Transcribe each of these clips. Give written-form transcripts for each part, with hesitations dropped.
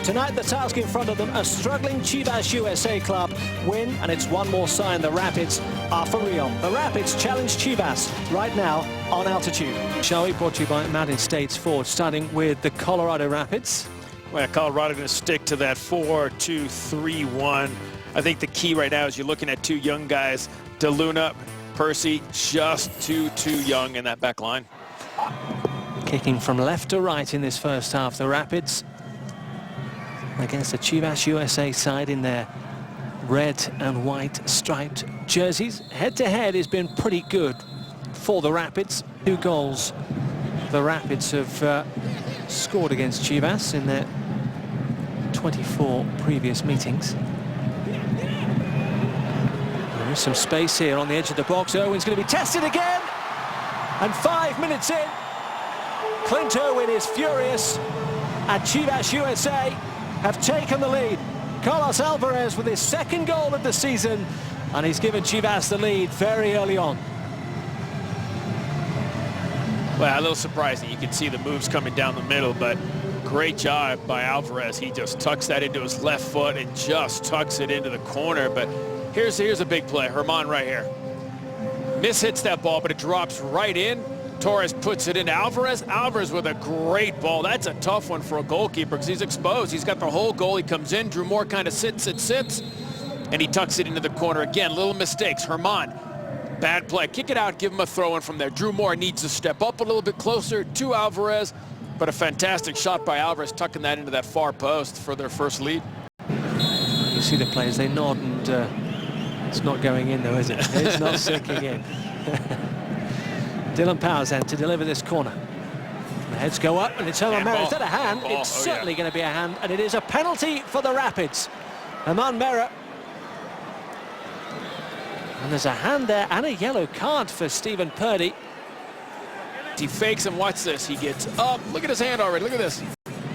Tonight, the task in front of them, a struggling Chivas USA club. Win, and it's one more sign the Rapids are for real. The Rapids challenge Chivas right now on altitude. Shall we? Brought to you by Mountain States Ford, starting with the Colorado Rapids. Well, Colorado going to stick to that 4-2-3-1. I think the key right now is you're looking at two young guys, DeLuna, Percy, just too young in that back line. Kicking from left to right in this first half, the Rapids against the Chivas USA side in their red and white striped jerseys. Head-to-head has been pretty good for the Rapids. 2 goals the Rapids have scored against Chivas in their 24 previous meetings. There is some space here on the edge of the box. Owen's going to be tested again, and 5 minutes in, Clint Owen is furious, and Chivas USA have taken the lead. Carlos Alvarez with his 2nd goal of the season, and he's given Chivas the lead very early on. Well, a little surprising. You can see the moves coming down the middle, but great job by Alvarez. He just tucks that into his left foot and just tucks it into the corner. But here's a big play. Herman right here. Mishits that ball, but it drops right in. Torres puts it into Alvarez. Alvarez with a great ball. That's a tough one for a goalkeeper because he's exposed. He's got the whole goal. He comes in. Drew Moore kind of sits, and he tucks it into the corner. Again, little mistakes. Herman, bad play. Kick it out. Give him a throw in from there. Drew Moore needs to step up a little bit closer to Alvarez, but a fantastic shot by Alvarez, tucking that into that far post for their first lead. You see the players, they nod, and it's not going in though, is it? It's not sinking in. Dylan Powers then to deliver this corner. The heads go up, and it's Herman Mera. Is that a hand? It's certainly going to be a hand, and it is a penalty for the Rapids. Herman Mera. And there's a hand there and a yellow card for Stephen Purdy. He fakes and watch this. He gets up. Look at his hand already. Look at this.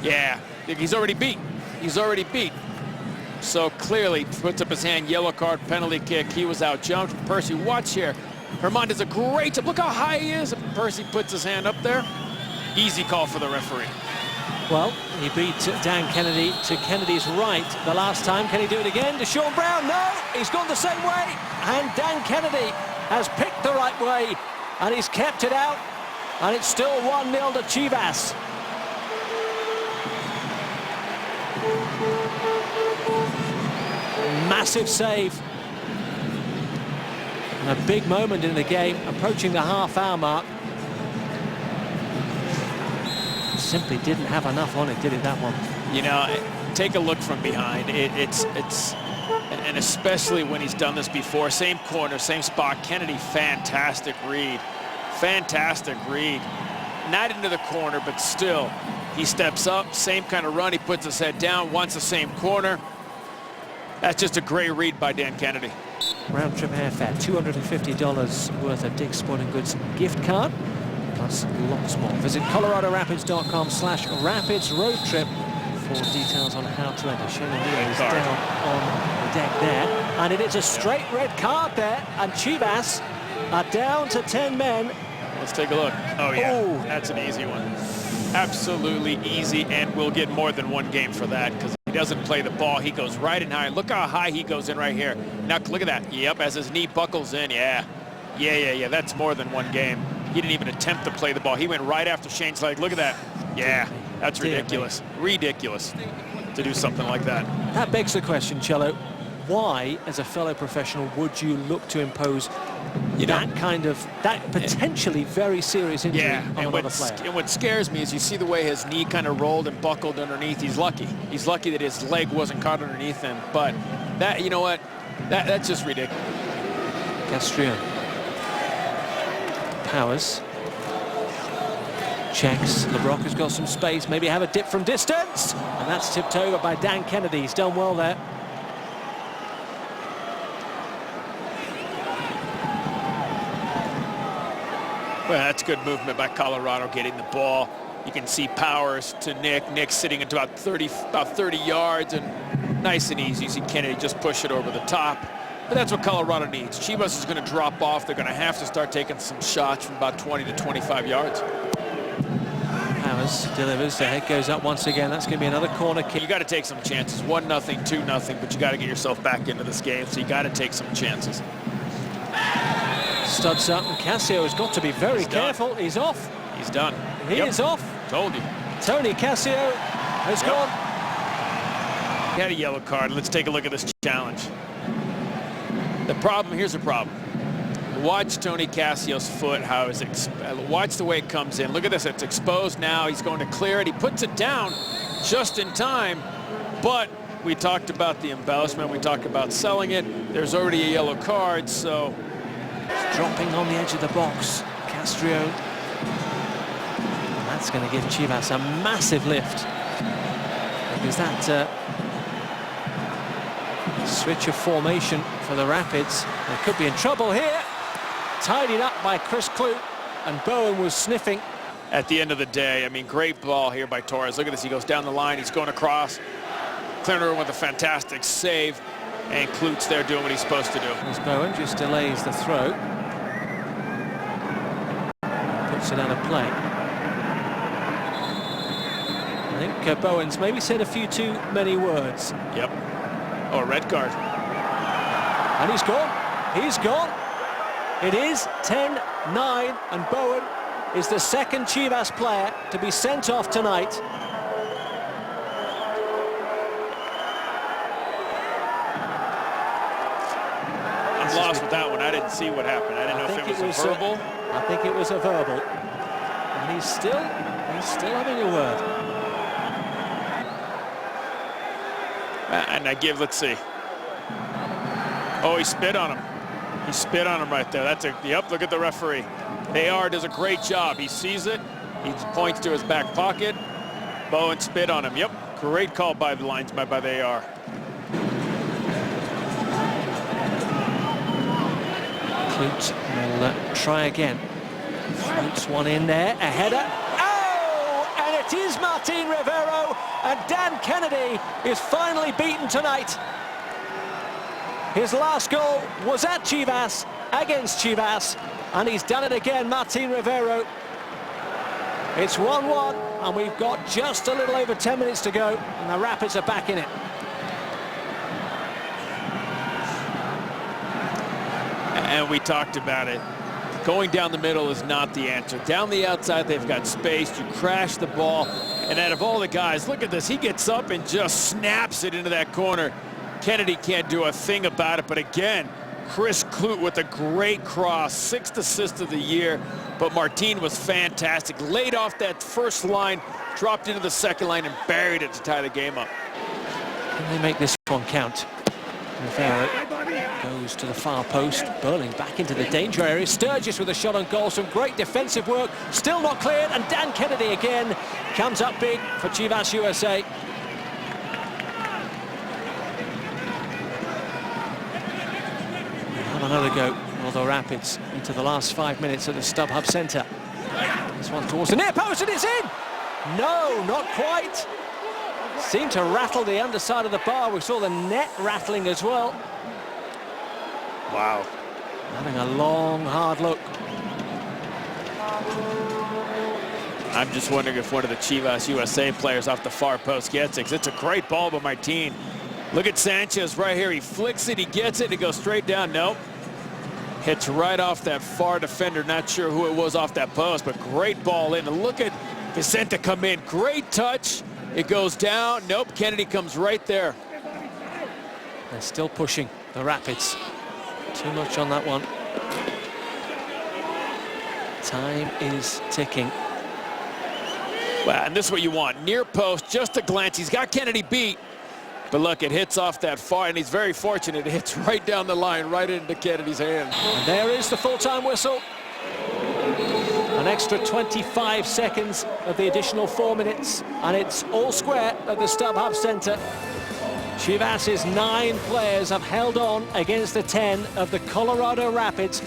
Yeah, he's already beat. He's already beat. So clearly puts up his hand. Yellow card, penalty kick. He was out jumped. Percy, watch here. Herman does a great job. Look how high he is. Percy puts his hand up there. Easy call for the referee. Well, he beat Dan Kennedy to Kennedy's right the last time. Can he do it again? To Sean Brown? No, he's gone the same way. And Dan Kennedy has picked the right way, and he's kept it out. And it's still 1-0 to Chivas. Massive save. And a big moment in the game, approaching the half-hour mark. Simply didn't have enough on it, did it, that one? You know, take a look from behind. And especially when he's done this before. Same corner, same spot. Kennedy, fantastic read. Fantastic read. Not into the corner, but still, he steps up, same kind of run. He puts his head down, wants the same corner. That's just a great read by Dan Kennedy. Round trip airfare, $250 worth of Dick's Sporting Goods gift card, plus lots more. Visit coloradorapids.com/Rapids road trip for details on how to enter. Shane O'Neill is down on the deck there, and it is a straight red card there, and Chivas are down to 10 men. Let's take a look. Oh yeah, Ooh. That's an easy one. Absolutely easy, and we'll get more than one game for that because he doesn't play the ball. He goes right in high. Look how high he goes in right here. Now look at that. Yep, as his knee buckles in. Yeah. That's more than one game. He didn't even attempt to play the ball. He went right after Shane's leg. Look at that. Yeah, that's ridiculous. Ridiculous to do something like that. That begs the question, Cello. Why, as a fellow professional, would you look to impose that potentially very serious injury on another player? And what scares me is you see the way his knee kind of rolled and buckled underneath. He's lucky. He's lucky that his leg wasn't caught underneath him. But that, you know what? That's just ridiculous. Castrion. Powers. Checks. LeBrock has got some space. Maybe have a dip from distance. And that's tipped over by Dan Kennedy. He's done well there. Well, that's good movement by Colorado getting the ball. You can see Powers to Nick. Nick sitting at about 30 yards, and nice and easy. You see Kennedy just push it over the top. But that's what Colorado needs. Chivas is going to drop off. They're going to have to start taking some shots from about 20 to 25 yards. Powers delivers, the head goes up once again. That's going to be another corner kick. You got to take some chances. 1-0, 2-0, but you got to get yourself back into this game, so you got to take some chances. Studs up, and Cassio has got to be very careful. He's off. He's done. He is off. Told you. Tony Cassio has gone. He had a yellow card. Let's take a look at this challenge. The problem, here's the problem. Watch Tony Cassio's foot, how is watch the way it comes in. Look at this, it's exposed now. He's going to clear it. He puts it down just in time, but we talked about the embellishment. We talked about selling it. There's already a yellow card, so. It's dropping on the edge of the box. Castro. And that's going to give Chivas a massive lift, because that switch of formation for the Rapids. They could be in trouble here. Tidied up by Chris Clute, and Bowen was sniffing. At the end of the day, I mean, great ball here by Torres. Look at this, he goes down the line, he's going across. Clearer with a fantastic save, and Clute's there doing what he's supposed to do. As Bowen just delays the throw. Puts it out of play. I think Bowen's maybe said a few too many words. Yep. Oh, red card. And he's gone. He's gone. It is 10-9, and Bowen is the second Chivas player to be sent off tonight. I'm lost with that one. I didn't see what happened. I didn't know if it was a verbal. I think it was a verbal. And he's still having a word. And I give, let's see. Oh, he spit on him. He spit on him right there. That's a, yep, look at the referee. AR does a great job. He sees it. He points to his back pocket. Bowen spit on him. Yep, great call by the linesman, by the AR. Clute will try again. Floats one in there, a header. Oh, and it is Martin Rivero, and Dan Kennedy is finally beaten tonight. His last goal was at Chivas, against Chivas, and he's done it again, Martin Rivero. It's 1-1, and we've got just a little over 10 minutes to go, and the Rapids are back in it. And we talked about it. Going down the middle is not the answer. Down the outside, they've got space. You crash the ball, and out of all the guys, look at this. He gets up and just snaps it into that corner. Kennedy can't do a thing about it, but again, Chris Clute with a great cross, 6th assist of the year, but Martin was fantastic. Laid off that first line, dropped into the second line, and buried it to tie the game up. Can they make this one count? Rivero goes to the far post. Burling back into the danger area. Sturgis with a shot on goal. Some great defensive work. Still not cleared, and Dan Kennedy again comes up big for Chivas USA. Another go for the Rapids into the last 5 minutes at the StubHub Center. This one towards the near post, and it's in! No, not quite. Seemed to rattle the underside of the bar. We saw the net rattling as well. Wow. Having a long, hard look. I'm just wondering if one of the Chivas USA players off the far post gets it, 'cause it's a great ball by Martin. Look at Sanchez right here. He flicks it, he gets it, it goes straight down. Nope. Hits right off that far defender. Not sure who it was off that post, but great ball in. And look at Vicente come in. Great touch. It goes down. Nope, Kennedy comes right there. They're still pushing the Rapids. Too much on that one. Time is ticking. Well, and this is what you want. Near post, just a glance. He's got Kennedy beat. But look, it hits off that far, and he's very fortunate. It hits right down the line, right into Kennedy's hand. And there is the full-time whistle. An extra 25 seconds of the additional 4 minutes, and it's all square at the StubHub Center. Chivas' 9 players have held on against the 10 of the Colorado Rapids.